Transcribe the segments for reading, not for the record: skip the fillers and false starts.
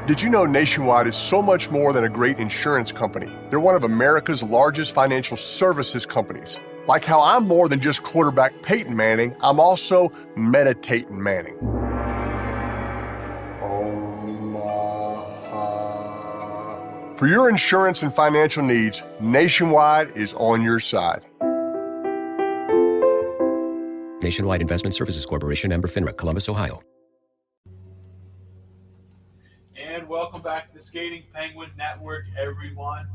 Did you know Nationwide is so much more than a great insurance company? They're one of America's largest financial services companies. Like how I'm more than just quarterback Peyton Manning, I'm also meditating Manning. For your insurance and financial needs, Nationwide is on your side. Nationwide Investment Services Corporation, member FINRA, Columbus, Ohio. And welcome back to the Skating Penguin Network, everyone.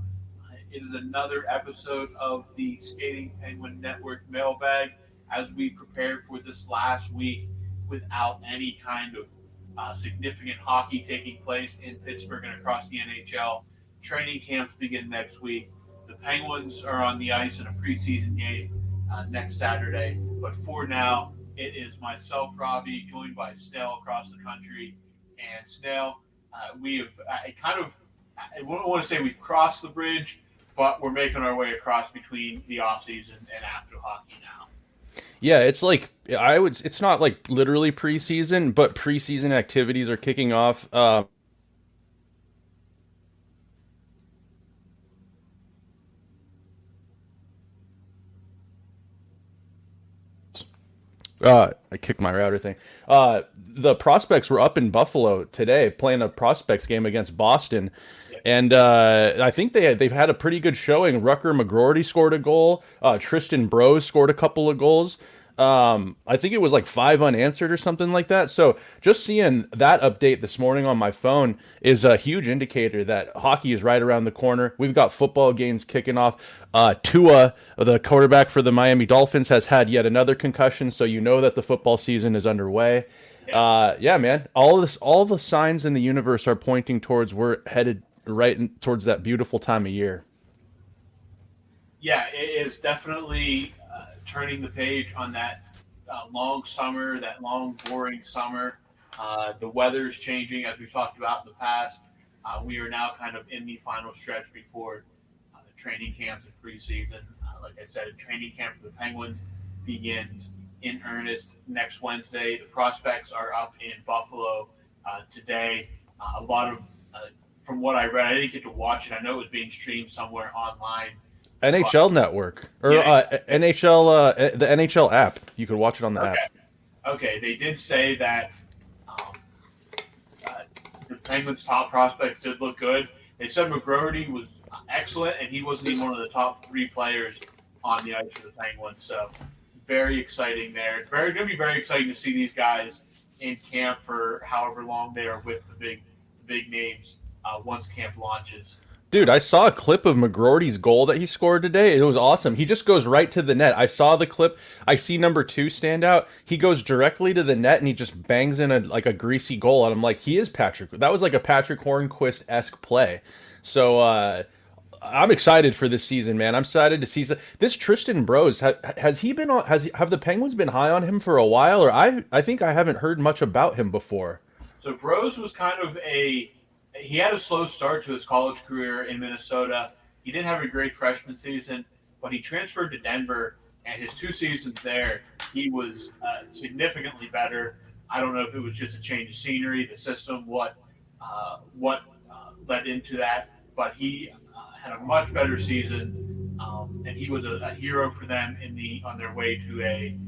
It is another episode of the Skating Penguin Network Mailbag as we prepare for this last week without any kind of significant hockey taking place in Pittsburgh and across the NHL. Training camps begin next week. The Penguins are on the ice in a preseason game next Saturday. But for now, it is myself, Robbie, joined by Snail across the country. And Snail, we have I wouldn't want to say we've crossed the bridge, but we're making our way across between the offseason and after hockey now. Yeah, it's like it's not like literally preseason, but preseason activities are kicking off. I kicked my router thing. The prospects were up in Buffalo today playing a prospects game against Boston. And I think they've had a pretty good showing. Rucker McGroarty scored a goal. Tristan Brose scored a couple of goals. I think it was like 5 unanswered or something like that. So just seeing that update this morning on my phone is a huge indicator that hockey is right around the corner. We've got football games kicking off. Tua, the quarterback for the Miami Dolphins, has had yet another concussion, so you know that the football season is underway. Yeah, man, all the signs in the universe are pointing towards we're headed towards that beautiful time of year. Yeah, it is definitely turning the page on that long summer, that long, boring summer. The weather is changing, as we've talked about in the past. We are now kind of in the final stretch before the training camps and preseason. Like I said, training camp for the Penguins begins in earnest next Wednesday. The prospects are up in Buffalo today. A lot of, from what I read, I didn't get to watch it. I know it was being streamed somewhere online. NHL Network or NHL, the NHL app. You could watch it on the app. Okay, they did say that the Penguins' top prospect did look good. They said McGroarty was excellent, and he wasn't even one of the top 3 players on the ice for the Penguins. So very exciting there. It's going to be very exciting to see these guys in camp for however long they are with the big names once camp launches. Dude, I saw a clip of McGroarty's goal that he scored today. It was awesome. He just goes right to the net. I saw the clip. I see number 2 stand out. He goes directly to the net and he just bangs in a greasy goal. And I'm like, he is Patrick. That was like a Patrick Hornquist-esque play. So I'm excited for this season, man. I'm excited to see this Tristan Brose. Has he been on? Have the Penguins been high on him for a while? Or I think I haven't heard much about him before. So Brose was kind of he had a slow start to his college career in Minnesota. He didn't have a great freshman season, but he transferred to Denver, and his 2 seasons there, he was significantly better. I don't know if it was just a change of scenery, the system, what led into that, but he had a much better season, and he was a hero for them on their way to a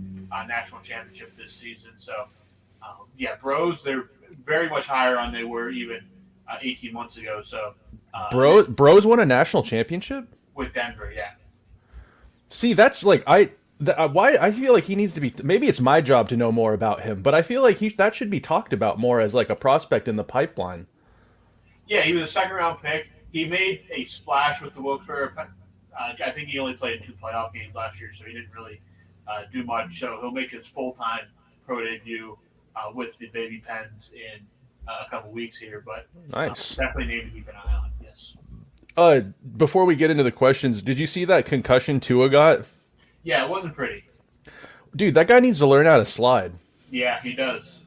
national championship this season. So, Bros, they're very much higher on they were even 18 months ago. So, Bros won a national championship with Denver. Yeah. See, that's like why I feel like he needs to be. Maybe it's my job to know more about him, but I feel like that should be talked about more as like a prospect in the pipeline. Yeah, he was a 2nd round pick. He made a splash with the Wilkes-Barre. I think he only played 2 playoff games last year, so he didn't really do much. So he'll make his full-time pro debut with the Baby Pens in a couple weeks here, but nice. Definitely need to keep an eye on. Yes. Before we get into the questions, did you see that concussion Tua got? Yeah, it wasn't pretty. Dude, that guy needs to learn how to slide. Yeah, he does.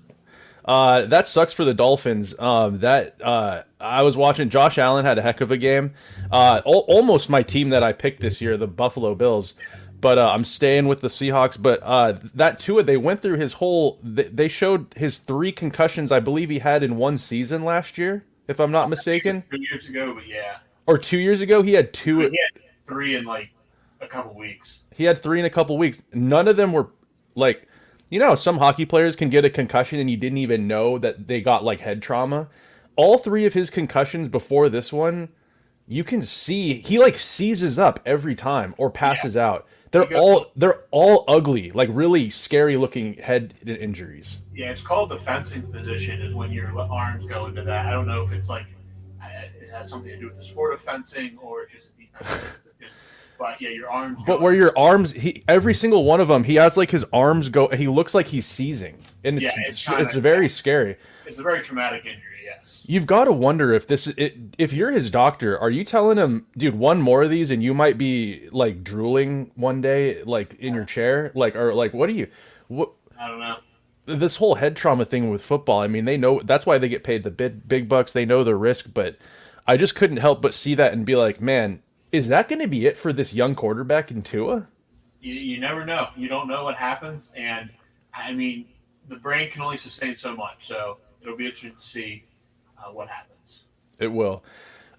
That sucks for the Dolphins. I was watching. Josh Allen had a heck of a game. Almost my team that I picked this year, the Buffalo Bills. But I'm staying with the Seahawks. But that Tua, they went through his whole. They showed his 3 concussions, I believe he had in one season last year. if I'm not mistaken. 2 years ago, but yeah. Or 2 years ago, he had two. He had 3 in like a couple weeks. He had 3 in a couple weeks. None of them were like, some hockey players can get a concussion and you didn't even know that they got like head trauma. All 3 of his concussions before this one, you can see he like seizes up every time or passes out. They're all ugly, like really scary looking head injuries. Yeah, it's called the fencing position. Is when your arms go into that. I don't know if it's like it has something to do with the sport of fencing or it's just a defensive position. But yeah, your arms. But where your arms, every single one of them, he has like his arms go. He looks like he's seizing, and it's very scary. It's a very traumatic injury. Yes. You've got to wonder if if you're his doctor, are you telling him, dude, one more of these and you might be like drooling one day, like in your chair, like, or like, what? I don't know. This whole head trauma thing with football. I mean, they know that's why they get paid the big bucks. They know the risk, but I just couldn't help but see that and be like, man, is that going to be it for this young quarterback in Tua? You never know. You don't know what happens, and I mean, the brain can only sustain so much. So it'll be interesting to see what happens. It will.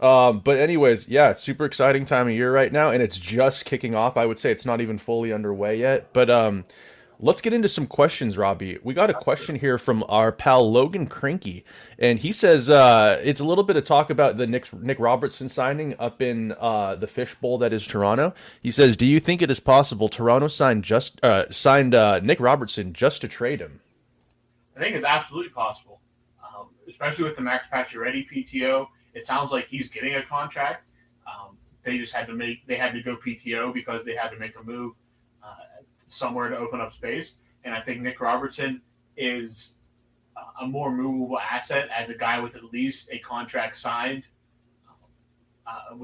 But anyways, yeah, it's super exciting time of year right now, and it's just kicking off. I would say it's not even fully underway yet. But let's get into some questions, Robbie. We got a question here from our pal Logan Cranky, and he says it's a little bit of talk about the Nick Robertson signing up in the fishbowl that is Toronto. He says, do you think it is possible Toronto signed Nick Robertson just to trade him? I think it's absolutely possible, especially with the Max Pacioretty PTO. It sounds like he's getting a contract. They just had to go PTO because they had to make a move somewhere to open up space. And I think Nick Robertson is a more movable asset as a guy with at least a contract signed. A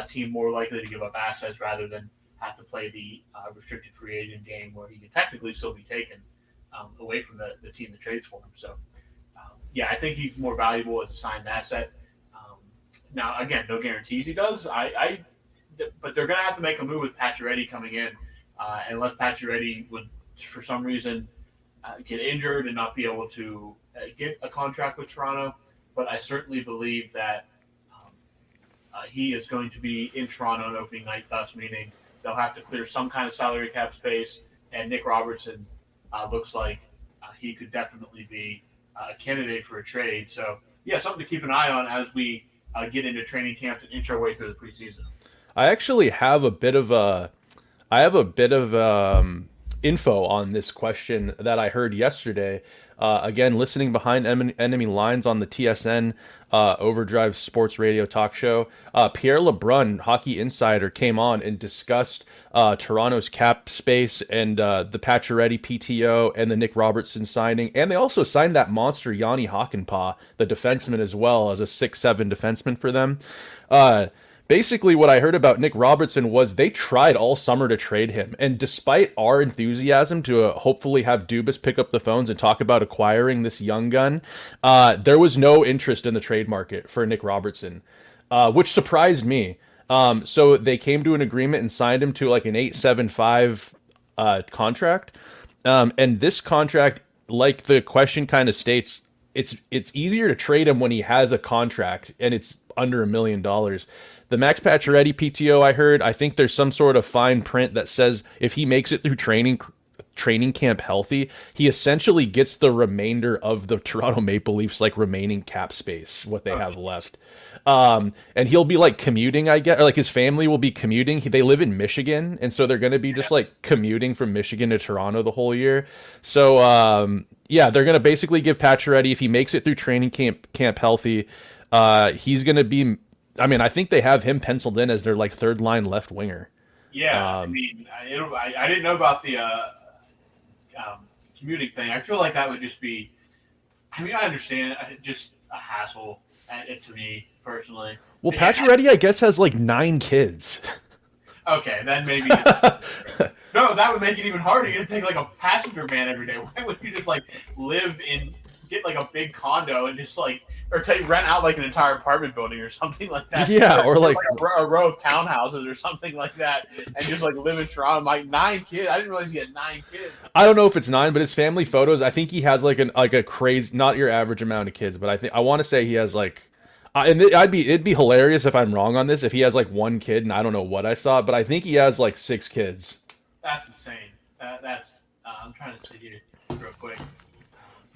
team more likely to give up assets rather than have to play the restricted free agent game where he could technically still be taken away from the team that trades for him. So, I think he's more valuable as a signed asset. Now, again, no guarantees he does. But they're going to have to make a move with Pacioretty coming in, unless Pacioretty would, for some reason, get injured and not be able to get a contract with Toronto. But I certainly believe that he is going to be in Toronto on opening night, thus meaning they'll have to clear some kind of salary cap space. And Nick Robertson looks like he could definitely be a candidate for a trade. So, something to keep an eye on as we get into training camp and inch our way through the preseason. I actually have a bit of info on this question that I heard yesterday. Again, listening behind enemy lines on the TSN Overdrive Sports Radio talk show. Pierre LeBrun, Hockey Insider, came on and discussed Toronto's cap space and the Pacioretty PTO and the Nick Robertson signing. And they also signed that monster Yanni Hakanpää, the defenseman, as well, as a 6'7" defenseman for them. Basically, what I heard about Nick Robertson was they tried all summer to trade him. And despite our enthusiasm to hopefully have Dubas pick up the phones and talk about acquiring this young gun, there was no interest in the trade market for Nick Robertson, which surprised me. So they came to an agreement and signed him to like an 8.75 contract. And this contract, like the question kind of states, it's easier to trade him when he has a contract and it's under $1 million. The Max Pacioretty PTO, I think there's some sort of fine print that says if he makes it through training camp healthy, he essentially gets the remainder of the Toronto Maple Leafs like remaining cap space, what they have left. And he'll be like commuting, I guess, or like his family will be commuting. They live in Michigan, and so they're going to be just like commuting from Michigan to Toronto the whole year. So they're going to basically give Pacioretty, if he makes it through training camp healthy, he's going to be. I mean, I think they have him penciled in as their like third line left winger. Yeah, I didn't know about the commuting thing. I feel like that would just be. I mean, I understand, just a hassle to me personally. Well, Pacioretty, I guess, has like 9 kids. Okay, then maybe. No, that would make it even harder. You'd take like a passenger van every day. Why would you just like live in get like a big condo and just like, or rent out like an entire apartment building or something like that. Yeah, or like a row of townhouses or something like that, and just like live in Toronto. Like 9 kids. I didn't realize he had 9 kids. I don't know if it's 9, but his family photos. I think he has like a crazy, not your average amount of kids, but I want to say he has like. And it'd be hilarious if I'm wrong on this, if he has like 1 kid and I don't know what I saw, but I think he has like 6 kids. That's insane. That's I'm trying to see here real quick.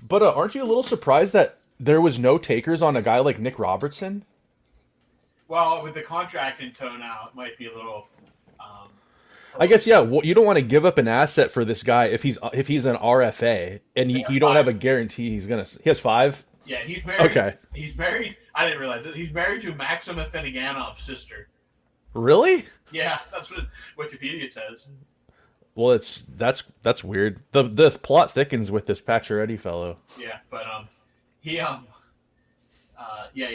But aren't you a little surprised that there was no takers on a guy like Nick Robertson? Well, with the contract in tow now, it might be a little. I guess yeah. Well, you don't want to give up an asset for this guy if he's an RFA and you don't have a guarantee he's gonna. He has 5. Yeah, he's married. Okay. He's married. I didn't realize it. He's married to Maxim Afeniganov's sister. Really? Yeah, that's what Wikipedia says. Well, that's weird. The plot thickens with this Pacioretty fellow. Yeah, but he he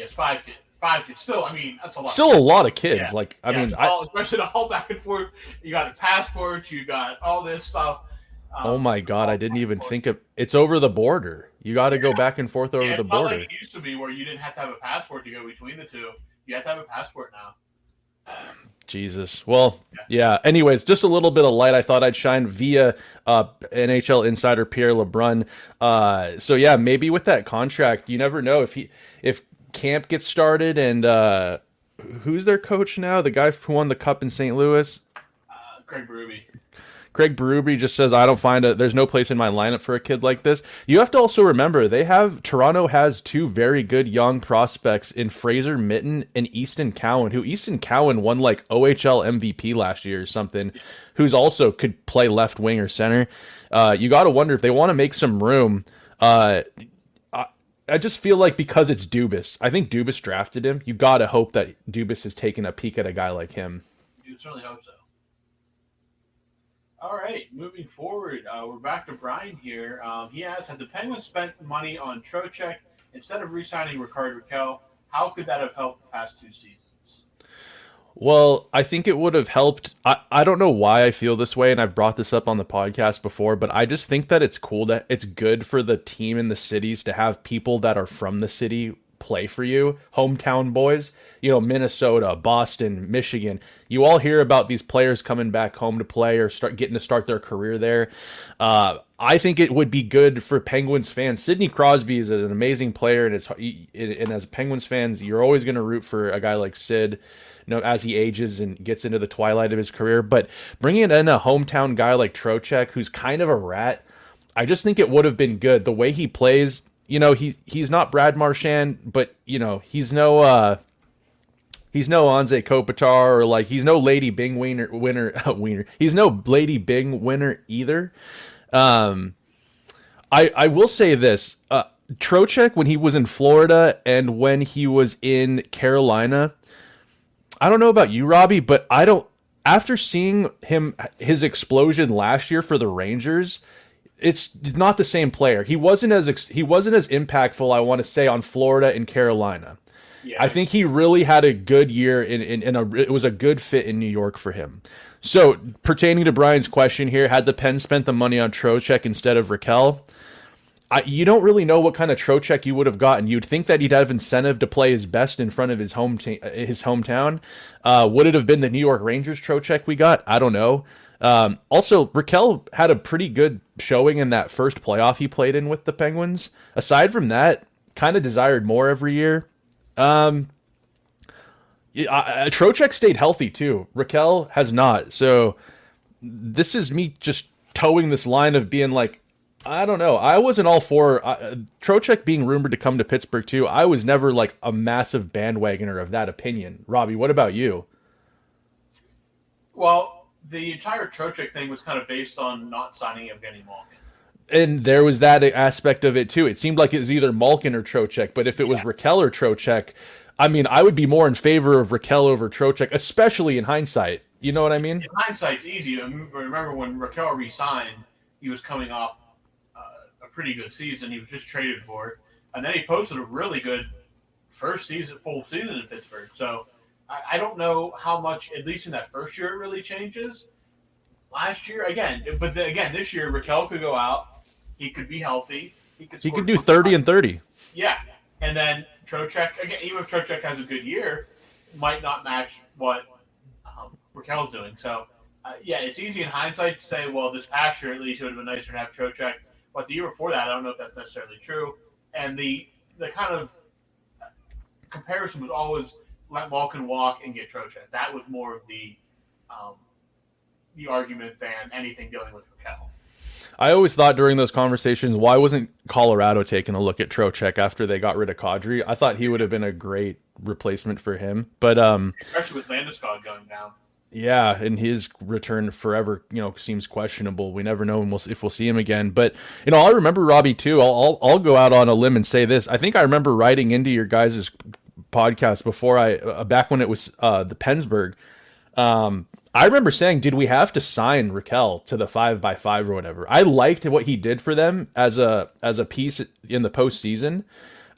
has 5 kids. 5 kids. Still, I mean, that's a lot. Still a lot of kids. Yeah. Like, especially the whole back and forth. You got the passports. You got all this stuff. Oh my God! I didn't even think of. It's over the border. You got to go back and forth over the border. It's not like it used to be, where you didn't have to have a passport to go between the two. You have to have a passport now. Jesus. Well, yeah. Anyways, just a little bit of light I thought I'd shine via NHL insider Pierre LeBrun. So yeah, maybe with that contract, you never know if camp gets started and who's their coach now? The guy who won the cup in St. Louis? Craig Berube. Craig Berube just says, there's no place in my lineup for a kid like this. You have to also remember, Toronto has 2 very good young prospects in Fraser Mitten and Easton Cowan, who Easton Cowan won like OHL MVP last year or something, who's also could play left wing or center. You got to wonder if they want to make some room. I just feel like because it's Dubas, I think Dubas drafted him. You got to hope that Dubas has taken a peek at a guy like him. You certainly hope so. All right, moving forward, we're back to Brian here. He asks, had the Penguins spent money on Trocheck instead of re-signing Rickard Rakell, how could that have helped the past 2 seasons? Well, I think it would have helped. I don't know why I feel this way, and I've brought this up on the podcast before, but I just think that it's cool that it's good for the team in the cities to have people that are from the city play for you, hometown boys. You know, Minnesota, Boston, Michigan. You all hear about these players coming back home to play or getting to start their career there. I think it would be good for Penguins fans. Sidney Crosby is an amazing player, and as Penguins fans, you're always going to root for a guy like Sid, as he ages and gets into the twilight of his career. But bringing in a hometown guy like Trocheck, who's kind of a rat, I just think it would have been good. The way he plays, he's not Brad Marchand, but he's no Anze Kopitar, or like he's no Lady Bing winner. He's no Lady Bing winner either. I will say this: Trocheck, when he was in Florida and when he was in Carolina, I don't know about you, Robbie, but after seeing his explosion last year for the Rangers, it's not the same player. He wasn't as impactful, I want to say, on Florida and Carolina. Yeah. I think he really had a good year it was a good fit in New York for him. So, pertaining to Brian's question here, had the Pens spent the money on Trocheck instead of Rakell, you don't really know what kind of Trocheck you would have gotten. You'd think that he'd have incentive to play his best in front of his hometown. Would it have been the New York Rangers Trocheck we got? I don't know. Also, Rakell had a pretty good showing in that first playoff he played in with the Penguins. Aside from that, kind of desired more every year. Trocheck stayed healthy too. Rakell has not. So this is me just towing this line of being like, I don't know. I wasn't all for Trocheck being rumored to come to Pittsburgh too. I was never like a massive bandwagoner of that opinion. Robbie, what about you? Well, the entire Trocheck thing was kind of based on not signing Evgeny Malkin. And there was that aspect of it too. It seemed like it was either Malkin or Trocheck, but if it was Rakell or Trocheck, I mean, I would be more in favor of Rakell over Trocheck, especially in hindsight. You know what I mean? In hindsight, it's easy. Remember when Rakell re-signed, he was coming off a pretty good season. He was just traded for it. And then he posted a really good full season in Pittsburgh. So I don't know how much, at least in that first year, it really changes. Last year, again, this year, Rakell could go out. He could be healthy. He could do 30 and 30. Yeah, and then Trocheck again. Even if Trocheck has a good year, might not match what Raquel's doing. So, yeah, it's easy in hindsight to say, well, this past year at least it would have been nicer to have Trocheck. But the year before that, I don't know if that's necessarily true. And the kind of comparison was always let Malkin walk and get Trocheck. That was more of the argument than anything dealing with Raquel. I always thought during those conversations, why wasn't Colorado taking a look at Trocheck after they got rid of Kadri? I thought he would have been a great replacement for him. But especially with Landeskog going down. Yeah, and his return forever, seems questionable. We never know if we'll see him again. But I remember Robbie too. I'll go out on a limb and say this. I think I remember writing into your guys' podcast before back when it was the Pennsburg. I remember saying, did we have to sign Raquel to the 5x5 or whatever? I liked what he did for them as a piece in the postseason,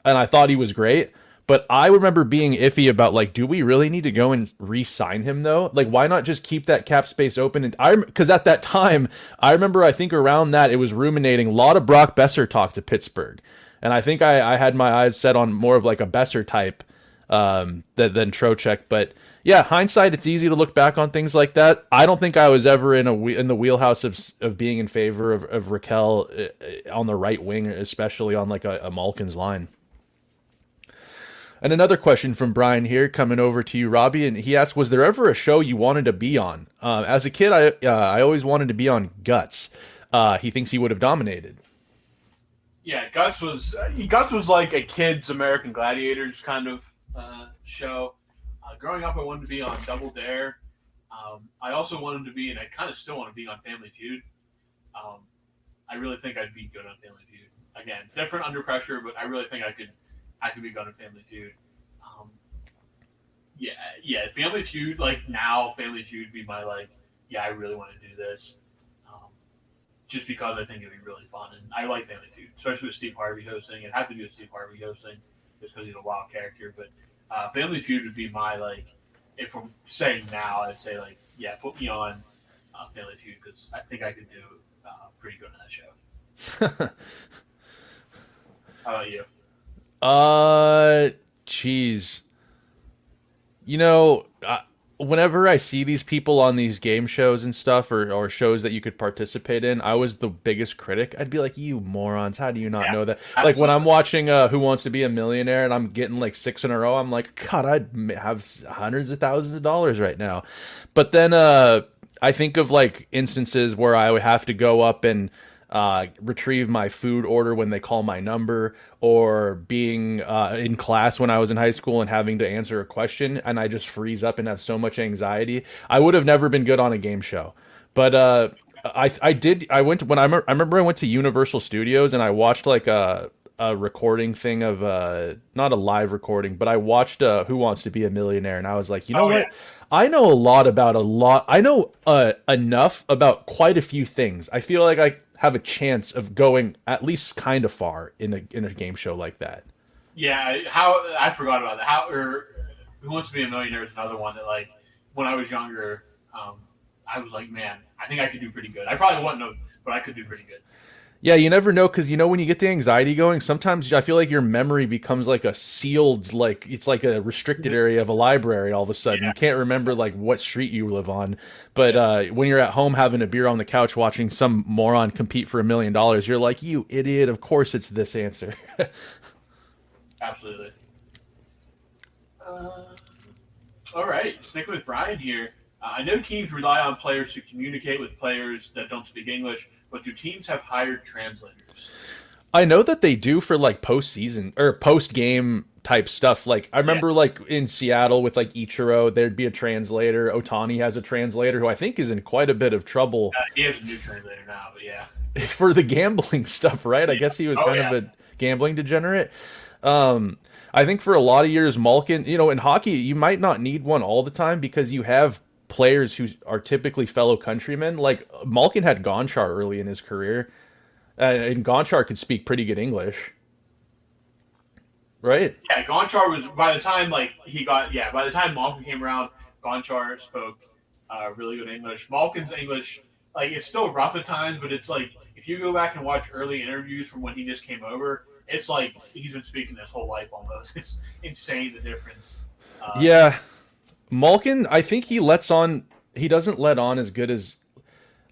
and I thought he was great. But I remember being iffy about, like, do we really need to go and re-sign him, though? Like, why not just keep that cap space open? And because at that time, I remember, I think around that, it was ruminating. A lot of Brock Besser talk to Pittsburgh. And I think I had my eyes set on more of, like, a Besser type than Trocheck. But, yeah, hindsight, it's easy to look back on things like that. I don't think I was ever in the wheelhouse of being in favor of Raquel on the right wing, especially on, like, a Malkin's line. And another question from Brian here, coming over to you, Robbie, and he asked, was there ever a show you wanted to be on? As a kid, I always wanted to be on Guts. He thinks he would have dominated. Yeah, Guts was like a kid's American Gladiators kind of show. Growing up, I wanted to be on Double Dare. I also wanted to be, and I kind of still want to be on Family Feud. I really think I'd be good on Family Feud. Again, different under pressure, but I really think I could be good on Family Feud. Yeah, Family Feud, like now, Family Feud would be my, like, yeah, I really want to do this. Just because I think it'd be really fun. And I like Family Feud, especially with Steve Harvey hosting. It'd have to be with Steve Harvey hosting just because he's a wild character. But Family Feud would be my, like, if I'm saying now, I'd say, like, yeah, put me on Family Feud because I think I could do pretty good on that show. How about you? Geez. Whenever I see these people on these game shows and stuff, or shows that you could participate in, I was the biggest critic. I'd be like, you morons, how do you not know that? Absolutely. Like when I'm watching Who Wants to Be a Millionaire and I'm getting like 6 in a row, I'm like, God, I'd have hundreds of thousands of dollars right now. But then I think of like instances where I would have to go up and retrieve my food order when they call my number, or being in class when I was in high school and having to answer a question and I just freeze up and have so much anxiety. I would have never been good on a game show. But I remember I went to Universal Studios and I watched like a recording thing of not a live recording, but I watched Who Wants to Be a Millionaire, and I was like, what? Yeah. I know I know enough about quite a few things. I feel like I have a chance of going at least kind of far in a game show like that. Yeah, I forgot about that. Who Wants to Be a Millionaire is another one that, like, when I was younger, I was like, man, I think I could do pretty good. I probably wouldn't know, but I could do pretty good. Yeah, you never know, because when you get the anxiety going, sometimes I feel like your memory becomes like a sealed, like it's like a restricted area of a library all of a sudden. Yeah. You can't remember like what street you live on. But when you're at home having a beer on the couch watching some moron compete for $1 million, you're like, you idiot, of course it's this answer. Absolutely. All right, sticking with Brian here. I know teams rely on players to communicate with players that don't speak English, but do teams have hired translators? I know that they do for like postseason or post-game type stuff. Like I remember like in Seattle with like Ichiro, there'd be a translator. Otani has a translator who I think is in quite a bit of trouble. He has a new translator now, but yeah. For the gambling stuff, right? Yeah. I guess he was kind of a gambling degenerate. I think for a lot of years, Malkin, in hockey, you might not need one all the time because you have players who are typically fellow countrymen. Like Malkin had Gonchar early in his career, and Gonchar could speak pretty good English, right? Yeah, Gonchar was by the time Malkin came around, Gonchar spoke really good English. Malkin's English, like, it's still rough at times, but it's if you go back and watch early interviews from when he just came over, it's like he's been speaking his whole life almost. It's insane the difference. Yeah, Malkin, I think he doesn't let on as good as,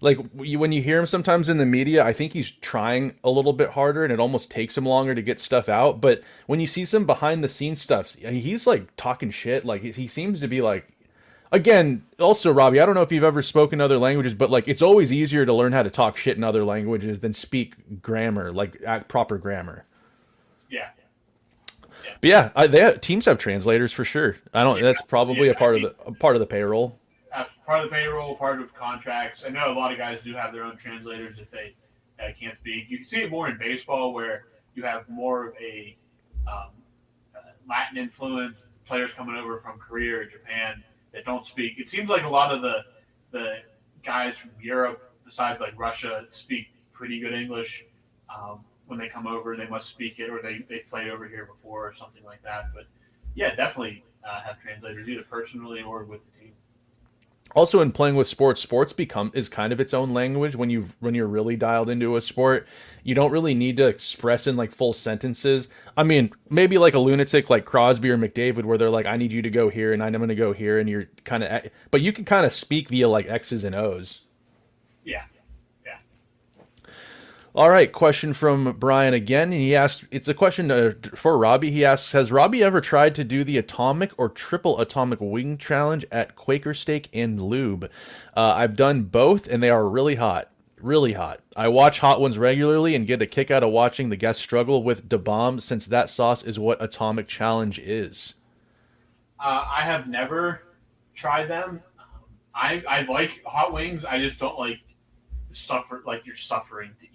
like, when you hear him sometimes in the media, I think he's trying a little bit harder and it almost takes him longer to get stuff out. But when you see some behind the scenes stuff, he's like talking shit. Like, he seems to be like, again, also, Robbie, I don't know if you've ever spoken other languages, but like, it's always easier to learn how to talk shit in other languages than speak grammar, like proper grammar. Yeah. But yeah, teams have translators for sure. That's probably a part of the payroll. Part of the payroll, part of contracts. I know a lot of guys do have their own translators if they can't speak. You can see it more in baseball where you have more of a Latin influence, players coming over from Korea or Japan that don't speak. It seems like a lot of the guys from Europe, besides like Russia, speak pretty good English. When they come over, they must speak it, or they played over here before or something like that. But yeah, definitely have translators either personally or with the team. Also, in playing with sports is kind of its own language. When you're really dialed into a sport, you don't really need to express in like full sentences. I mean, maybe like a lunatic like Crosby or McDavid, where they're like, "I need you to go here, and I'm going to go here," and you're kind of, but you can kind of speak via like X's and O's. Yeah. All right, question from Brian again. He asked, it's a question for Robbie. He asks, has Robbie ever tried to do the atomic or triple atomic wing challenge at Quaker Steak and Lube? I've done both, and they are really hot. Really hot. I watch hot ones regularly and get a kick out of watching the guests struggle with Da Bomb, since that sauce is what atomic challenge is. I have never tried them. I like hot wings. I just don't like you're suffering to eat.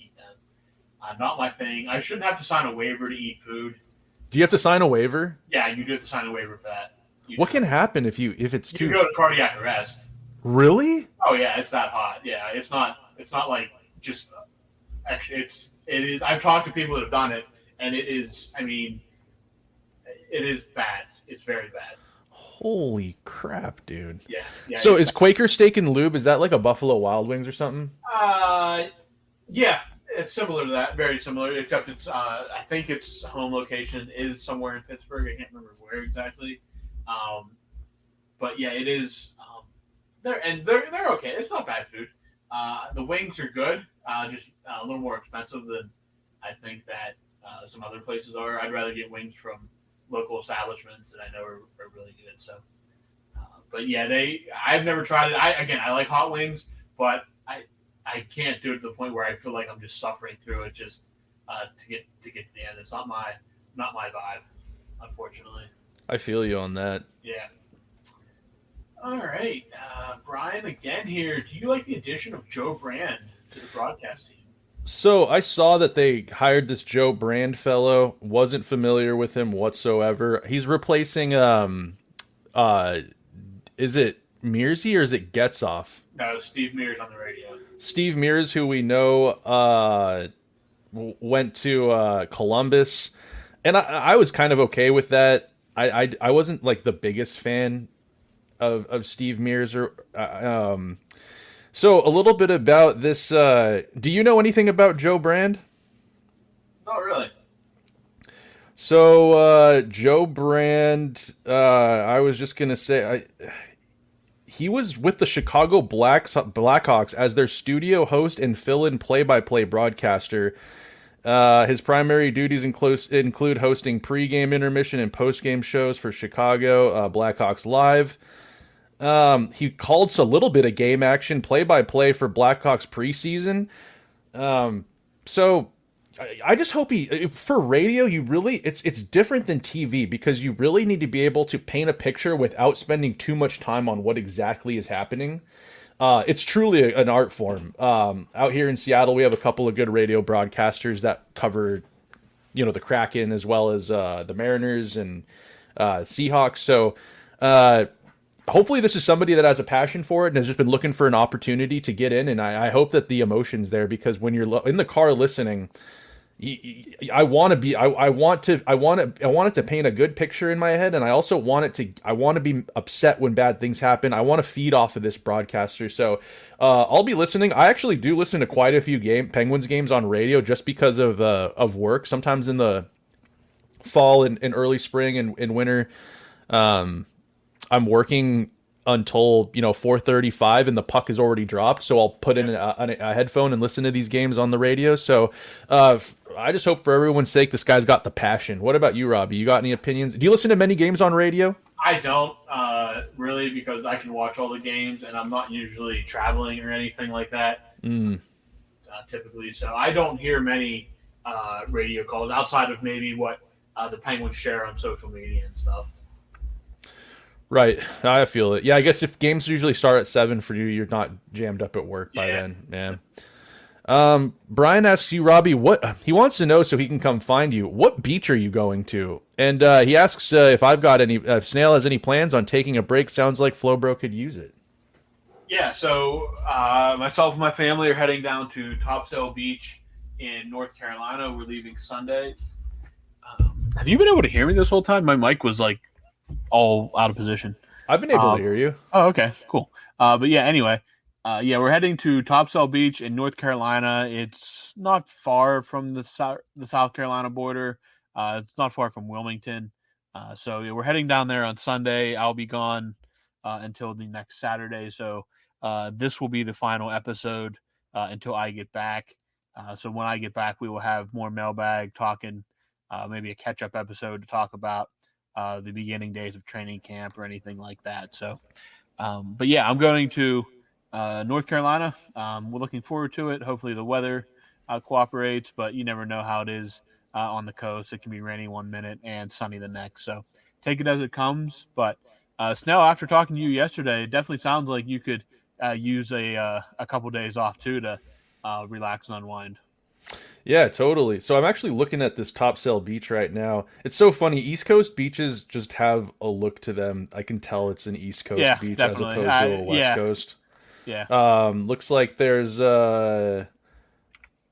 Not my thing. I shouldn't have to sign a waiver to eat food. Do you have to sign a waiver? Yeah, you do have to sign a waiver for that. What can happen if it's too? You go to cardiac arrest. Really? Oh yeah, it's that hot. Yeah, it's not like just. Actually, it is. I've talked to people that have done it, and it is. I mean, it is bad. It's very bad. Holy crap, dude. Yeah. So is Quaker Steak and Lube, is that like a Buffalo Wild Wings or something? Yeah. It's similar to that, very similar, except it's I think its home location is somewhere in Pittsburgh. I can't remember where exactly. But yeah, it is. They're okay. It's not bad food. The wings are good, just a little more expensive than I think that some other places are. I'd rather get wings from local establishments that I know are really good. So, but yeah, I've never tried it. I like hot wings, but I can't do it to the point where I feel like I'm just suffering through it just to get to the end. It's not my vibe, unfortunately. I feel you on that. Yeah. All right, Brian again here. Do you like the addition of Joe Brand to the broadcast team? So I saw that they hired this Joe Brand fellow. Wasn't familiar with him whatsoever. He's replacing is it Mearsy or is it Getzoff? No, Steve Mears on the radio. Steve Mears, who we know went to Columbus, and I was kind of okay with that. I wasn't like the biggest fan of Steve Mears. So a little bit about this. Do you know anything about Joe Brand? Not really. So Joe Brand, I was just gonna say, he was with the Chicago Blackhawks as their studio host and fill-in play-by-play broadcaster. His primary duties include hosting pre-game, intermission, and post-game shows for Chicago Blackhawks Live. He called a little bit of game action play-by-play for Blackhawks preseason. So I just hope for radio, it's different than TV because you really need to be able to paint a picture without spending too much time on what exactly is happening. It's truly an art form. Out here in Seattle, we have a couple of good radio broadcasters that cover, the Kraken as well as the Mariners and Seahawks. So hopefully this is somebody that has a passion for it and has just been looking for an opportunity to get in. And I hope that the emotion's there, because when you're in the car listening, I want to be I want it to paint a good picture in my head, and I also want to be upset when bad things happen. I want to feed off of this broadcaster. So I'll be listening. I actually do listen to quite a few Penguins games on radio just because of work. Sometimes in the fall and early spring and winter, I'm working until 4:35 and the puck is already dropped, so I'll put in a headphone and listen to these games on the radio. So I just hope for everyone's sake this guy's got the passion. What about you, Robbie? You got any opinions? Do you listen to many games on radio? I don't really, because I can watch all the games and I'm not usually traveling or anything like that typically, so I don't hear many radio calls outside of maybe what the Penguins share on social media and stuff. Right, I feel it. Yeah, I guess if games usually start at 7 for you, you're not jammed up at work by then, man. Brian asks you, Robbie, what he wants to know so he can come find you. What beach are you going to? And he asks if Snail has any plans on taking a break. Sounds like Flowbro could use it. Yeah, so myself and my family are heading down to Topsail Beach in North Carolina. We're leaving Sunday. Have you been able to hear me this whole time? My mic was like all out of position. I've been able to hear you. Oh, okay, cool. But yeah, anyway, we're heading to Topsail Beach in North Carolina. It's not far from the South Carolina border. It's not far from Wilmington. So yeah, we're heading down there on Sunday. I'll be gone until the next Saturday. So this will be the final episode until I get back. So when I get back, we will have more mailbag talking, maybe a catch-up episode to talk about the beginning days of training camp or anything like that. So, but yeah, I'm going to North Carolina. We're looking forward to it. Hopefully the weather cooperates, but you never know how it is on the coast. It can be rainy one minute and sunny the next. So take it as it comes. But Snell, after talking to you yesterday, it definitely sounds like you could use a couple days off too to relax and unwind. Yeah, totally. So I'm actually looking at this Topsail Beach right now. It's so funny. East Coast beaches just have a look to them. I can tell it's an East Coast beach definitely. as opposed to a West Coast. Yeah. Looks like there's it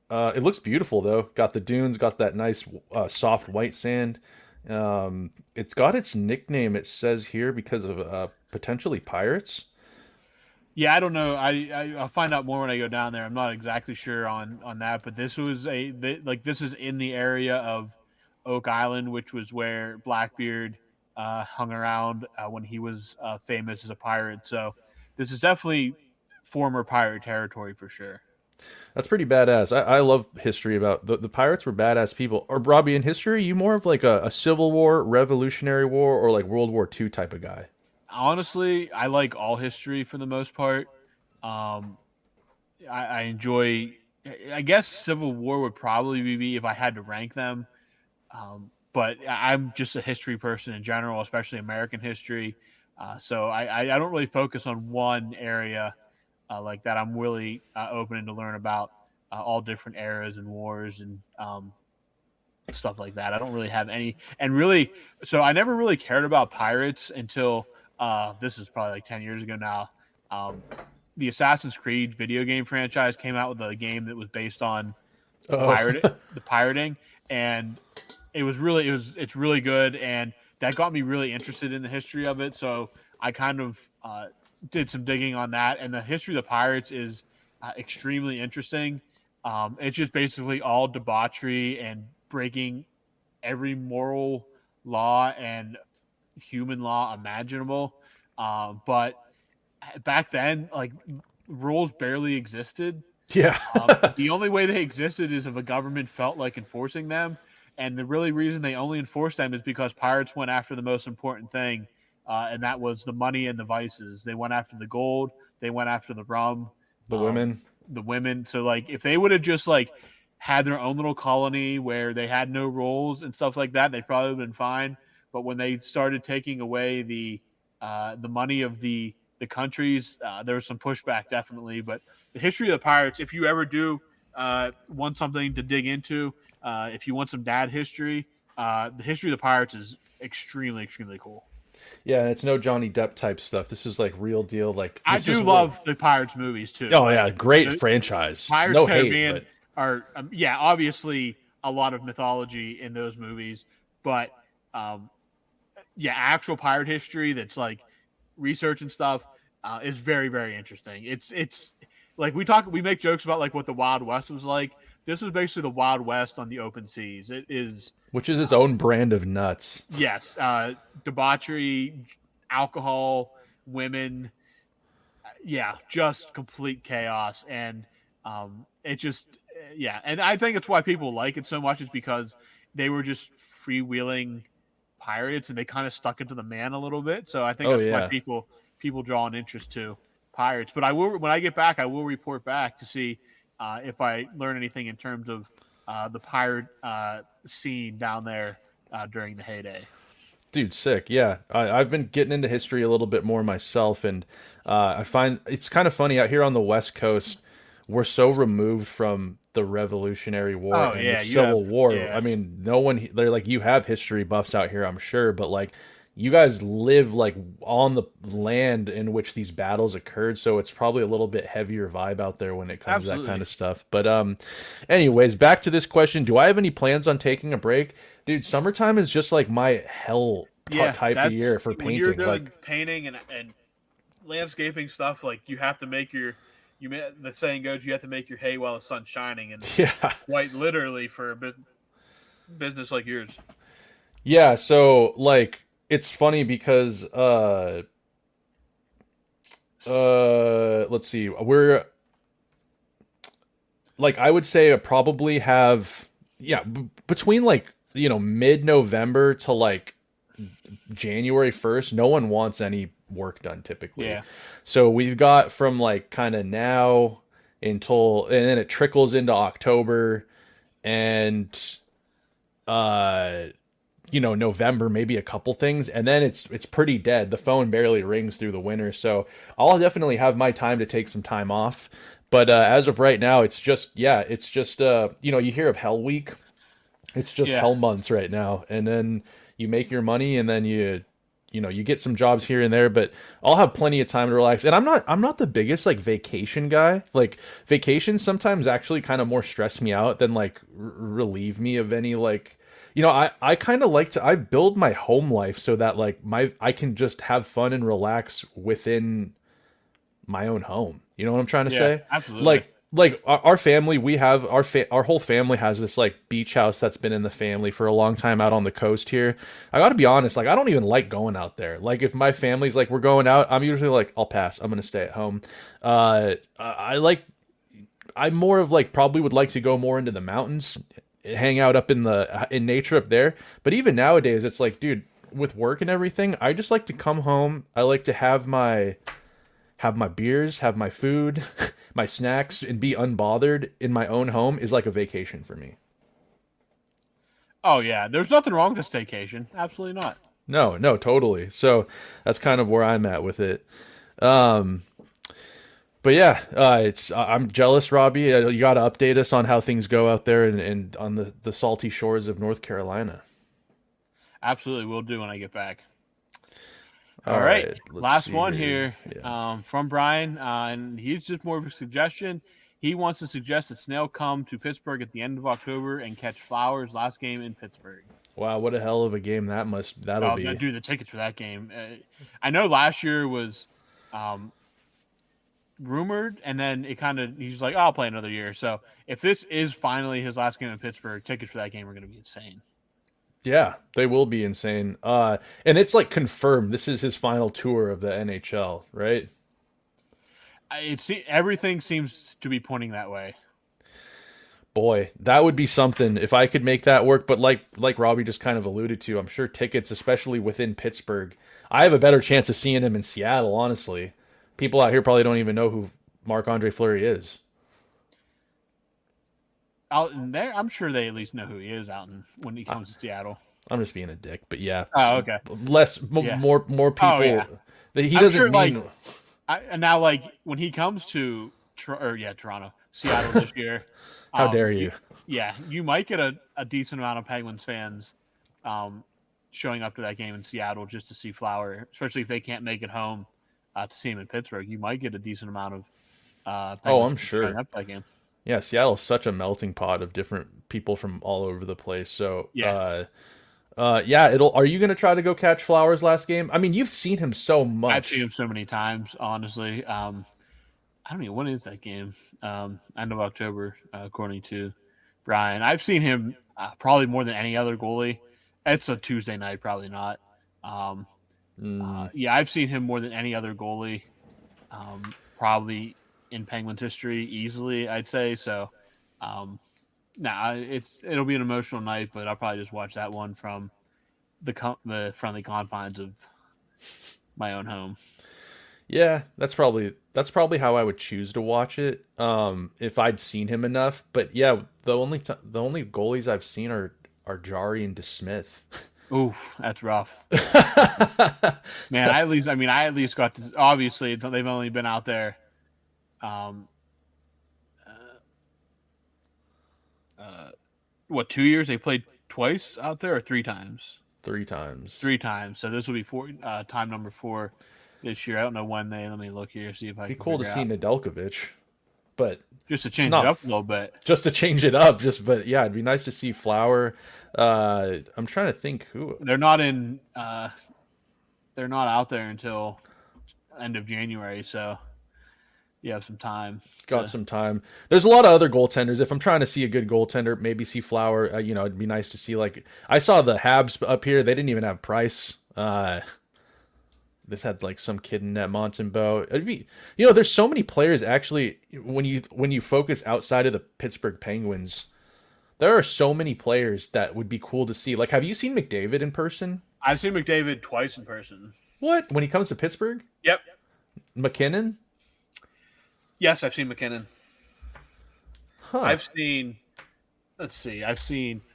looks beautiful though. Got the dunes, got that nice soft white sand. It's got its nickname, it says here, because of potentially pirates. Yeah, I don't know. I'll find out more when I go down there. I'm not exactly sure on that, but this was this is in the area of Oak Island, which was where Blackbeard hung around when he was famous as a pirate. So this is definitely former pirate territory for sure. That's pretty badass. I love history about the pirates were badass people. Or Robbie, in history, you more of like a Civil War, Revolutionary War, or like World War II type of guy? Honestly, I like all history for the most part. I enjoy, I guess Civil War would probably be if I had to rank them. But I'm just a history person in general, especially American history. So I don't really focus on one area like that. I'm really open to learn about all different eras and wars and stuff like that. I don't really have any, and really, so I never really cared about pirates until this is probably like 10 years ago now. The Assassin's Creed video game franchise came out with a game that was based on the pirating, and it's really good, and that got me really interested in the history of it. So I kind of did some digging on that, and the history of the pirates is extremely interesting. It's just basically all debauchery and breaking every moral law and human law imaginable. But back then, like, rules barely existed. Yeah. The only way they existed is if a government felt like enforcing them. And the really reason they only enforced them is because pirates went after the most important thing, and that was the money and the vices. They went after the gold. They went after the rum. The women. So, like, if they would have just, like, had their own little colony where they had no rules and stuff like that, they probably would have been fine. But when they started taking away the money of the countries, there was some pushback, definitely. But the history of the pirates, if you ever do want something to dig into, if you want some dad history, the history of the pirates is extremely, extremely cool. Yeah, and it's no Johnny Depp type stuff. This is like real deal. Like, I do love the Pirates movies too. Oh yeah, great franchise. Pirates no Caribbean hate, are obviously a lot of mythology in those movies, but actual pirate history that's like research and stuff is very, very interesting. It's like we make jokes about like what the Wild West was like. This was basically the Wild West on the open seas. It is, which is its own brand of nuts. Yes, debauchery, alcohol, women, just complete chaos, and it just and I think it's why people like it so much is because they were just freewheeling pirates and they kind of stuck into the man a little bit. So I think that's why people draw an interest to pirates. But I will, when I get back, I will report back to see if I learn anything in terms of the pirate scene down there during the heyday. Dude, sick. Yeah. I've been getting into history a little bit more myself, and I find it's kind of funny out here on the West Coast, we're so removed from the Revolutionary War and the Civil War. Yeah. I mean, no one, they're like, you have history buffs out here, I'm sure, but like, you guys live like on the land in which these battles occurred, so it's probably a little bit heavier vibe out there when it comes to that kind of stuff. But anyways, back to this question: do I have any plans on taking a break? Dude, summertime is just like my hell type of year for painting. When you're doing like painting and landscaping stuff, like you have to make the saying goes, you have to make your hay while the sun's shining, and quite literally for a business like yours. Yeah, so like. It's funny because let's see, we're like, I would say I probably have between like, you know, mid-November to like January 1st, no one wants any work done typically. Yeah. So we've got from like kind of now until, and then it trickles into October, and you know, November, maybe a couple things, and then it's pretty dead. The phone barely rings through the winter, so I'll definitely have my time to take some time off. But as of right now, it's just you know, you hear of Hell Week. It's just hell months right now, and then you make your money, and then you get some jobs here and there. But I'll have plenty of time to relax. And I'm not the biggest like vacation guy. Like vacations sometimes actually kind of more stress me out than like relieve me of any like. You know, I kind of like to, I build my home life so that like I can just have fun and relax within my own home. You know what I'm trying to say? Absolutely. Like our family, we have our whole family has this like beach house that's been in the family for a long time out on the coast here. I got to be honest, like I don't even like going out there. Like if my family's like, we're going out, I'm usually like, I'll pass. I'm going to stay at home. I'm more of like, probably would like to go more into the mountains, hang out up in nature up there. But even nowadays, it's like, dude, with work and everything, I just like to come home. I like to have my beers, have my food, my snacks, and be unbothered in my own home is like a vacation for me. Oh yeah, there's nothing wrong with a staycation. Absolutely not. No, totally. So that's kind of where I'm at with it. But yeah, I'm jealous, Robbie. You got to update us on how things go out there and on the salty shores of North Carolina. Absolutely, will do when I get back. All right. Last one here from Brian, and he's just more of a suggestion. He wants to suggest that Snail come to Pittsburgh at the end of October and catch Flowers' last game in Pittsburgh. Wow, what a hell of a game that'll be. Dude, the tickets for that game. I know last year was rumored, and then he's like, I'll play another year. So if this is finally his last game in Pittsburgh, tickets for that game are going to be insane. Yeah, they will be insane. And it's like confirmed this is his final tour of the NHL, right? Everything seems to be pointing that way. Boy, that would be something if I could make that work. But like Robbie just kind of alluded to, I'm sure tickets, especially within Pittsburgh, I have a better chance of seeing him in Seattle, honestly. People out here probably don't even know who Marc-Andre Fleury is. Out in there, I'm sure they at least know who he is when he comes to Seattle. I'm just being a dick, but yeah. Oh, okay. More people. Oh, yeah. He doesn't sure, mean. Now, like when he comes to Toronto, Seattle this year. How dare you? You might get a decent amount of Penguins fans showing up to that game in Seattle just to see Flower, especially if they can't make it home to see him in Pittsburgh. You might get a decent amount of Penguins I'm sure. showing up to that game. Yeah, Seattle's such a melting pot of different people from all over the place. So, Yeah. yeah, it'll. Are you gonna try to go catch Flowers last game? I mean, you've seen him so I've seen much. him so many times, honestly. I don't know, when is that game? End of October, according to Brian. I've seen him probably more than any other goalie. It's a Tuesday night, probably not. Um, yeah, I've seen him more than any other goalie, probably in Penguins history, easily, I'd say. So, it'll be an emotional night, but I'll probably just watch that one from the friendly confines of my own home. Yeah, that's probably how I would choose to watch it. If I'd seen him enough. But yeah, the only goalies I've seen are Jari and DeSmith. Oof, that's rough. Man, I at least got to. Obviously, they've only been out there. Um, 2 years? They played twice out there, or 3 times? 3 times. 3 times. So this will be time number 4 this year. I don't know when they. Let me look here, see if I Be can cool to figure see out. Nedeljkovic, but Just to it's change it not up a little bit. just to change it up. But yeah, it'd be nice to see Flower. I'm trying to think who. They're not in. They're not out there until end of January, so you have some time. Got some time. There's a lot of other goaltenders. If I'm trying to see a good goaltender, maybe see Flower. It'd be nice to see. Like I saw the Habs up here. They didn't even have Price. This had like some kid in net, Montembeault. It'd be, there's so many players actually. When you focus outside of the Pittsburgh Penguins, there are so many players that would be cool to see. Like, have you seen McDavid in person? I've seen McDavid twice in person. What? When he comes to Pittsburgh? Yep. McKinnon? Yes, I've seen McKinnon. Huh. I've seen. Let's see.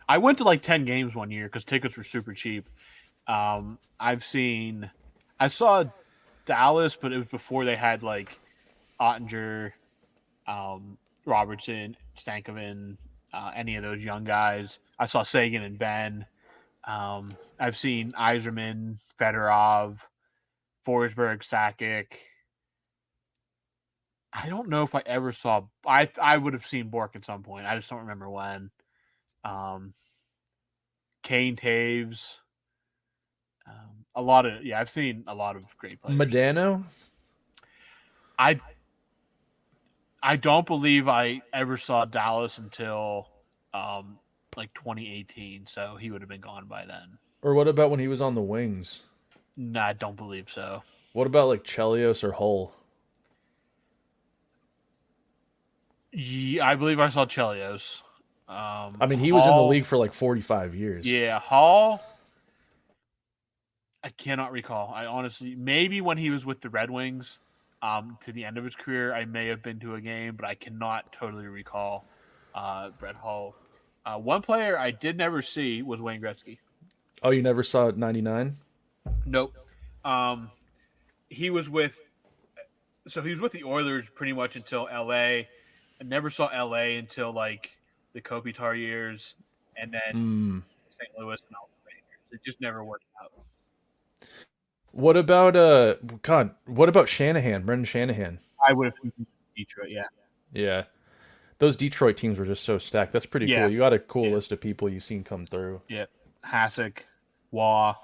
I went to like 10 games one year because tickets were super cheap. I saw Dallas, but it was before they had like Ottinger, Robertson, Stankoven, any of those young guys. I saw Sagan and Ben. I've seen Yzerman, Fedorov, Forsberg, Sakic. I don't know if I ever saw. I would have seen Bork at some point. I just don't remember when. Kane, Taves. I've seen a lot of great players. Modano? I don't believe I ever saw Dallas until like 2018, so he would have been gone by then. Or what about when he was on the Wings? No, I don't believe so. What about like Chelios or Hull? Yeah, I believe I saw Chelios. He was in the league for like 45 years. Yeah, Hall. I cannot recall. I honestly, maybe when he was with the Red Wings, to the end of his career, I may have been to a game, but I cannot totally recall Brett Hull. One player I did never see was Wayne Gretzky. Oh, you never saw 99? Nope. He was with the Oilers pretty much until LA. I never saw LA until like the Kopitar years, and then St. Louis and all the Rangers. It just never worked out. What about What about Shanahan, Brendan Shanahan? I would have Detroit, yeah. Yeah. Those Detroit teams were just so stacked. That's pretty cool. You got a cool list of people you've seen come through. Yeah. Hasek, Waugh.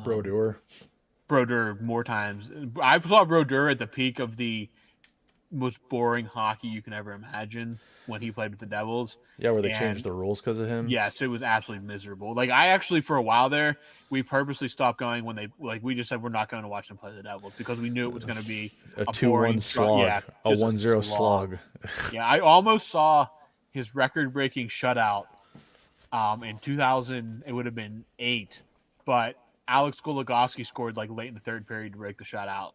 Brodeur more times. I saw Brodeur at the peak of the most boring hockey you can ever imagine when he played with the Devils. Yeah, where they changed the rules because of him. Yes, it was absolutely miserable. Like I actually, for a while there, we purposely stopped going when we just said we're not going to watch them play the Devils because we knew it was going to be a 2-1 slog, a 1-0 slog. Yeah, I almost saw his record-breaking shutout in 2000. It would have been 8, but Alex Goligoski scored like late in the third period to break the shutout.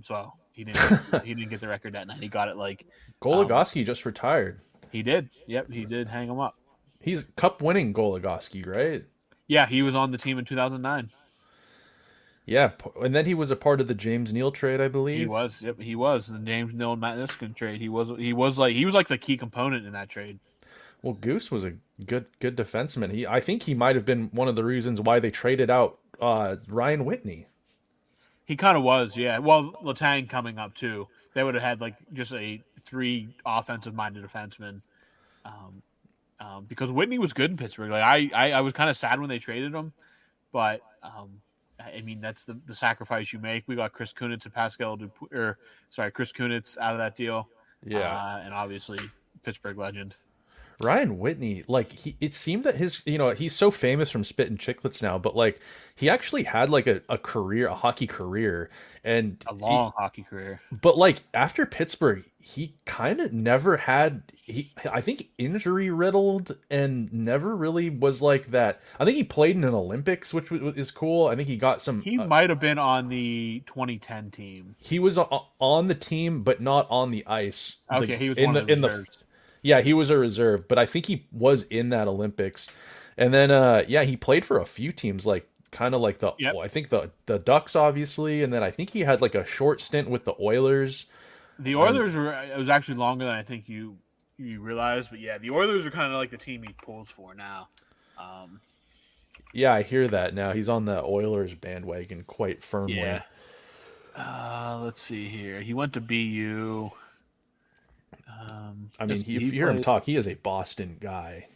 So he didn't get the record that night. He got it like Goligoski just retired. He did. Yep, he did hang him up. He's cup-winning Goligoski, right? Yeah, he was on the team in 2009. Yeah, and then he was a part of the James Neal trade, I believe. He was. Yep, he was the James Neal and Matt Niskanen trade. He was like the key component in that trade. Well, Goose was a good defenseman. I think he might have been one of the reasons why they traded out Ryan Whitney. He kind of was, yeah. Well, Letang coming up too. They would have had like just a three offensive-minded defensemen. Because Whitney was good in Pittsburgh. Like I was kind of sad when they traded him, but I mean that's the sacrifice you make. We got Chris Kunitz and Chris Kunitz out of that deal. Yeah. And obviously Pittsburgh legend. Ryan Whitney, like it seemed that he's so famous from Spit and Chicklets now, but like he actually had like a career, a hockey career, and A long hockey career. but like after Pittsburgh, he kind of never had I think injury riddled and never really was like that. I think he played in an Olympics, which is cool. I think he got some. He might have been on the 2010 team. He was on the team, but not on the ice. Okay, he was one of the reserves. Yeah, he was a reserve, but I think he was in that Olympics. And then he played for a few teams, like kind of like I think the Ducks obviously, and then I think he had like a short stint with the Oilers. The Oilers it was actually longer than I think you realize, but yeah, the Oilers are kind of like the team he pulls for now. Yeah, I hear that now. He's on the Oilers bandwagon quite firmly. Yeah. Let's see here. He went to BU. I mean, if you hear him talk, he is a Boston guy.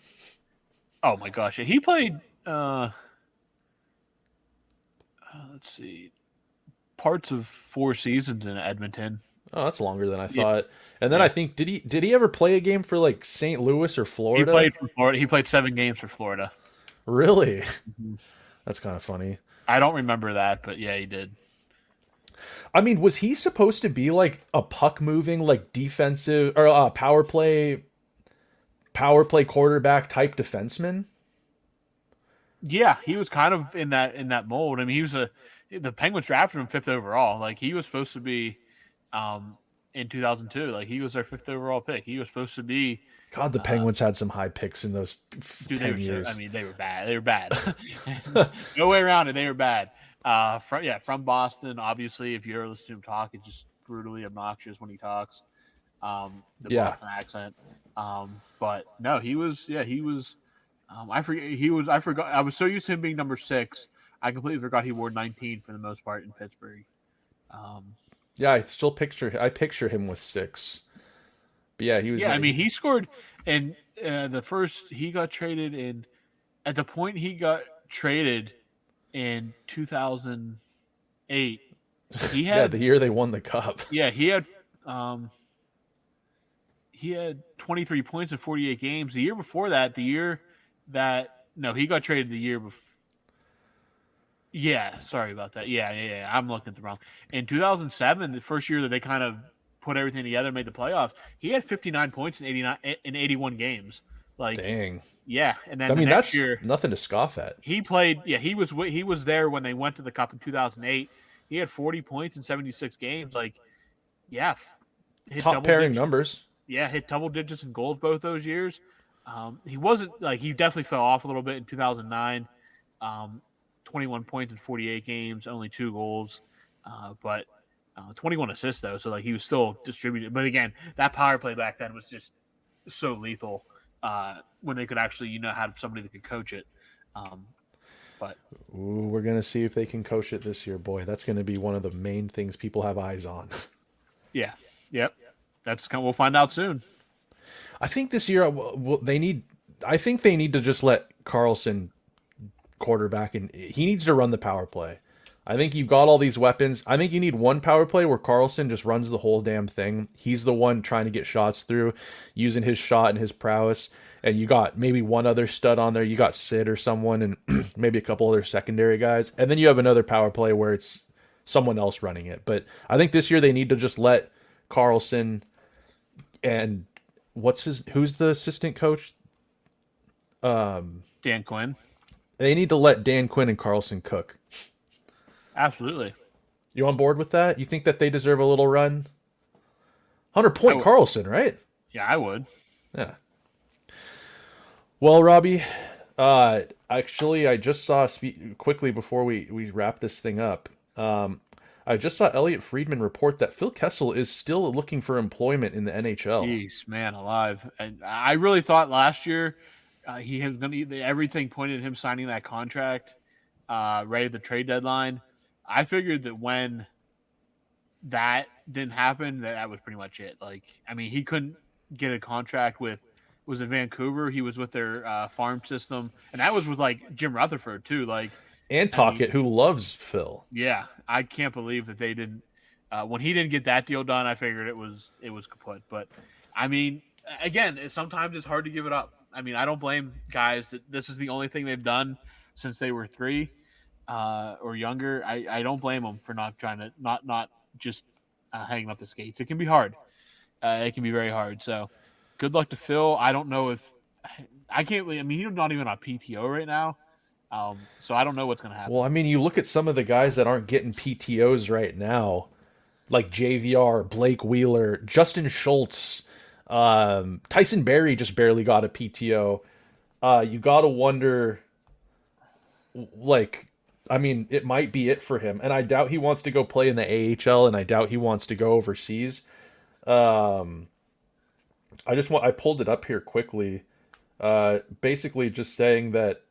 Oh my gosh, yeah, he played. Let's see, parts of 4 seasons in Edmonton. Oh, that's longer than I thought. And then I think did he ever play a game for like St. Louis or Florida? He played for Florida. He played 7 games for Florida. Really? Mm-hmm. That's kind of funny. I don't remember that, but yeah, he did. I mean, was he supposed to be like a puck moving, like defensive or power play quarterback type defenseman? Yeah, he was kind of in that mold. I mean, the Penguins drafted him 5th overall. Like he was supposed to be in 2002. Like he was their 5th overall pick. He was supposed to be. God, the Penguins had some high picks in those 10 years. I mean, they were bad. They were bad. No way around it. They were bad. From Boston. Obviously, if you ever listen to him talk, it's just brutally obnoxious when he talks. Boston accent. But no, he was. I forgot. I was so used to him being number 6. I completely forgot he wore 19 for the most part in Pittsburgh. I still picture him with 6. But yeah, he was. Yeah, I mean, he scored, and the first he got traded in. At the point he got traded in 2008, he had the year they won the cup. Yeah, he had 23 points in 48 games. The year before that, he got traded the year before. Yeah, sorry about that. Yeah. I'm looking at the wrong. In 2007, the first year that they kind of put everything together, made the playoffs, he had 59 points in 81 games. Like, dang. Yeah, and then that's year, nothing to scoff at. He played. Yeah, he was there when they went to the Cup in 2008. He had 40 points in 76 games. Like, yeah, hit top pairing numbers. Yeah, hit double digits in goals both those years. He wasn't like he definitely fell off a little bit in 2009. 21 points in 48 games, only 2 goals, but 21 assists though. So like he was still distributed. But again, that power play back then was just so lethal when they could actually have somebody that could coach it. But we're gonna see if they can coach it this year, boy. That's gonna be one of the main things people have eyes on. Yeah. Yep. We'll find out soon. I think this year they need to just let Carlson quarterback, and he needs to run the power play. I think you've got all these weapons. I think you need one power play where Carlson just runs the whole damn thing. He's the one trying to get shots through, using his shot and his prowess. And you got maybe one other stud on there. You got Sid or someone, and maybe a couple other secondary guys. And then you have another power play where it's someone else running it. But I think this year they need to just let Carlson and who's the assistant coach? Dan Quinn. They need to let Dan Quinn and Carlson cook. Absolutely. You on board with that? You think that they deserve a little run? 100-point Carlson, right? Yeah, I would. Yeah. Well, Robbie, actually, I just saw, quickly before we wrap this thing up, I just saw Elliot Friedman report that Phil Kessel is still looking for employment in the NHL. Jeez, man alive. And I really thought last year he was going to, everything pointed to him signing that contract right at the trade deadline. I figured that when that didn't happen, that was pretty much it. Like, I mean, he couldn't get a contract with, was it Vancouver? He was with their farm system, and that was with like Jim Rutherford too. Like, And I mean, Talkett, who loves Phil. yeah, I can't believe that they didn't. When he didn't get that deal done, I figured it was kaput. But I mean, again, sometimes it's hard to give it up. I mean, I don't blame guys that this is the only thing they've done since they were 3 or younger. I don't blame them for not trying to not just hanging up the skates. It can be hard. It can be very hard. So, good luck to Phil. I don't know if I can't. I mean, he's not even on PTO right now. So I don't know what's going to happen. Well, I mean, you look at some of the guys that aren't getting PTOs right now, like JVR, Blake Wheeler, Justin Schultz, Tyson Berry just barely got a PTO. You got to wonder, like, I mean, it might be it for him. And I doubt he wants to go play in the AHL, and I doubt he wants to go overseas. I pulled it up here quickly. Basically just saying that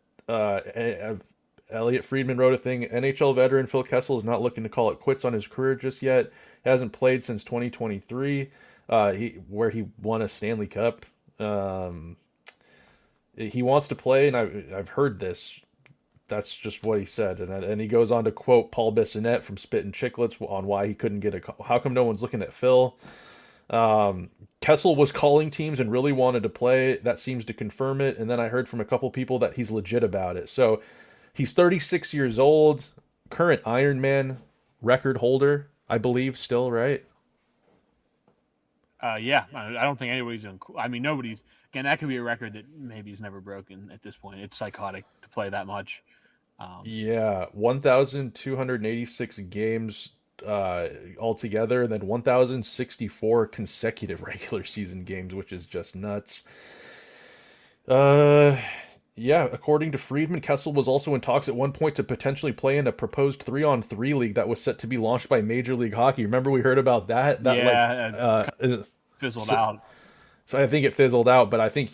Elliot Friedman wrote a thing. NHL veteran Phil Kessel is not looking to call it quits on his career just yet. He hasn't played since 2023, where he won a Stanley Cup. He wants to play, and I've heard this. That's just what he said, and he goes on to quote Paul Bissonnette from Spittin' Chicklets on why he couldn't get a. How come no one's looking at Phil? Kessel was calling teams and really wanted to play. That seems to confirm it. And then I heard from a couple people that he's legit about it. So he's 36 years old, current Ironman record holder, I believe, still, right? Yeah, I don't think anybody's I mean, nobody's. Again, that could be a record that maybe is never broken at this point. It's psychotic to play that much. Yeah, 1,286 games altogether, and then 1,064 consecutive regular season games, which is just nuts. Yeah, according to Friedman, Kessel was also in talks at one point to potentially play in a proposed 3-on-3 league that was set to be launched by Major League Hockey. Remember we heard about that? Fizzled out. So I think it fizzled out, but I think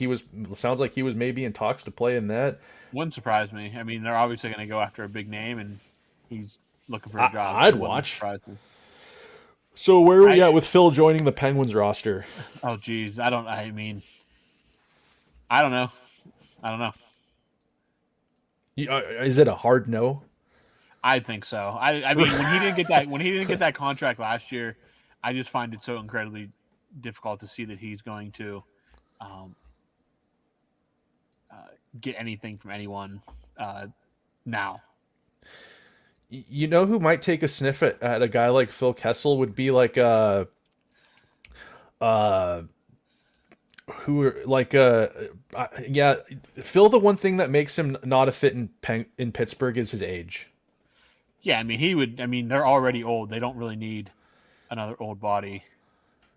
sounds like he was maybe in talks to play in that. Wouldn't surprise me. I mean, they're obviously going to go after a big name, and he's looking for a job. I'd watch. So where are we at with Phil joining the Penguins roster? Oh, geez. I don't know. Is it a hard no? I think so. I mean, when he didn't get that contract last year, I just find it so incredibly difficult to see that he's going to get anything from anyone now. You know who might take a sniff at a guy like Phil Kessel would be like Phil. The one thing that makes him not a fit in Pittsburgh is his age. Yeah, I mean, they're already old. They don't really need another old body.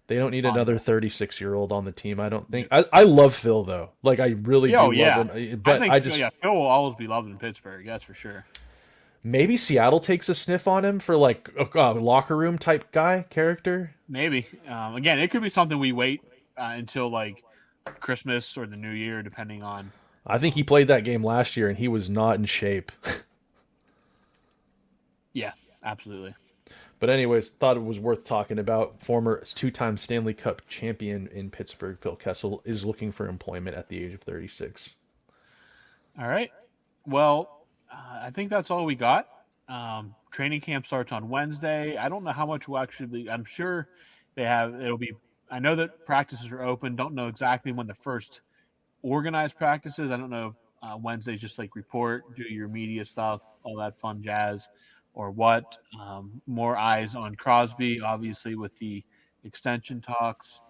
They don't need another 36-year-old on the team, I don't think. I love Phil, though. Like, I really do love him. But Phil will always be loved in Pittsburgh, that's for sure. Maybe Seattle takes a sniff on him for, like, a locker room type guy character. Maybe. Again, it could be something we wait until, like, Christmas or the New Year, depending on... I think he played that game last year, and he was not in shape. Yeah, absolutely. But anyways, thought it was worth talking about. Former 2-time Stanley Cup champion in Pittsburgh, Phil Kessel, is looking for employment at the age of 36. All right. Well, I think that's all we got. Training camp starts on Wednesday. I don't know how much will actually be. I'm sure I know that practices are open. Don't know exactly when the first organized practices. I don't know if Wednesday's just like report, do your media stuff, all that fun jazz. Or what. More eyes on Crosby, obviously, with the extension talks.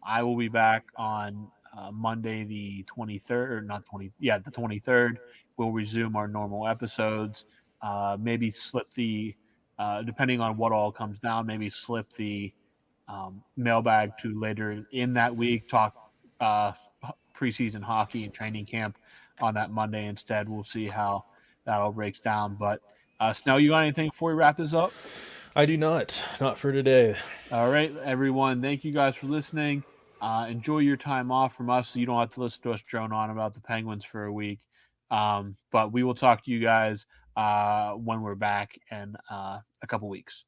I will be back on Monday, the 23rd, the 23rd. We'll resume our normal episodes. Maybe slip depending on what all comes down, maybe slip the mailbag to later in that week, talk preseason hockey and training camp on that Monday instead. We'll see how that all breaks down. But Snell, you got anything before we wrap this up? I do not. Not for today. All right, everyone. Thank you guys for listening. Enjoy your time off from us so you don't have to listen to us drone on about the Penguins for a week. But we will talk to you guys when we're back in a couple weeks.